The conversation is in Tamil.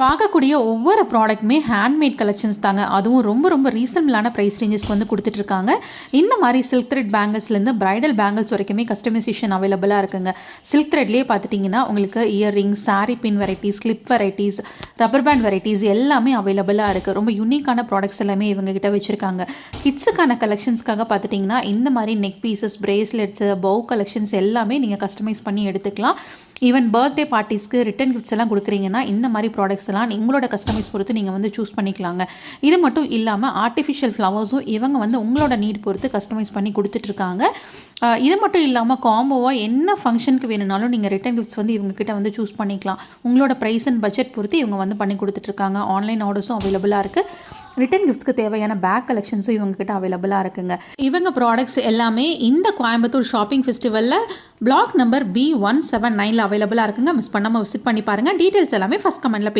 பார்க்கக்கூடிய ஒவ்வொரு ப்ராடக்ட்டுமே ஹேண்ட்மேட் கலெக்ஷன்ஸ் தாங்க. அதுவும் ரொம்ப ரொம்ப ரீசனபிளான ப்ரைஸ் ரேஞ்சஸ்க்கு வந்து குடுத்துட்ருக்காங்க. இந்த மாரி சில்க் த்ரெட் பேங்கிள்ஸ்லேருந்து பிரைடல் பேங்கிள்ஸ் வரைக்குமே கஸ்டமைசேஷன் அவைலபிளாக இருக்குங்க. சில்க் த்ரெட்லேயே பார்த்துட்டிங்கன்னா உங்களுக்கு earrings, sari pin varieties, clip varieties, rubber band varieties எல்லாமே அவைலபிளாக இருக்குது. ரொம்ப யூனிக்கான ப்ராடக்ட்ஸ் எல்லாமே இவங்ககிட்ட வச்சுருக்காங்க. கிட்ஸுக்கான கலெக்ஷன்ஸ்க்காக பார்த்துட்டிங்கன்னா இந்த மாதிரி நெக் பீசஸ், பிரேஸ்லெட்ஸு, பவு கலெக்ஷன்ஸ் எல்லாமே நீங்கள் கஸ்டமைஸ் பண்ணி எடுத்துக்கலாம். ஈவன் பர்த்டே பார்ட்டிஸ்க்கு ரிட்டன் கிஃப்ட்ஸ் எல்லாம் கொடுக்குறீங்கன்னா இந்த மாதிரி ப்ராடக்ட்ஸ் எல்லாம் உங்களோட கஸ்டமைஸ் பொறுத்து நீங்கள் வந்து சூஸ் பண்ணிக்கலாங்க. இது மட்டும் இல்லாமல் ஆர்டிஃபிஷியல் ஃப்ளவர்ஸும் இவங்க வந்து உங்களோட நீட் பொறுத்து கஸ்டமைஸ் பண்ணி கொடுத்துட்ருக்காங்க. இது மட்டும் இல்லாமல் காம்போவாக என்ன ஃபங்க்ஷனுக்கு வேணும்னாலும் நீங்கள் ரிட்டன் கிஃப்ட்ஸ் வந்து இவங்ககிட்ட வந்து சூஸ் பண்ணிக்கலாம். உங்களோட ப்ரைஸ் அண்ட் பட்ஜெட் பொறுத்து இவங்க வந்து பண்ணி கொடுத்துட்ருக்காங்க. ஆன்லைன் ஆர்டர்ஸும் அவைலபிளாக இருக்குது. ரிட்டன் கிஃப்ட்ஸ்க்கு தேவையான பேக் கலெக்ஷன்ஸும் இவங்ககிட்ட அவைலபிளாக இருக்குங்க. இவங்க ப்ராடக்ட்ஸ் எல்லாமே இந்த கோயம்புத்தூர் ஷாப்பிங் ஃபெஸ்டிவலில் பிளாக் நம்பர் B179 அவைலபிளாக இருக்குங்க. மிஸ் பண்ணாமல் விசிட் பண்ணி பாருங்கள். டீட்டெயில்ஸ் எல்லாமே ஃபஸ்ட் கமெண்ட்டில்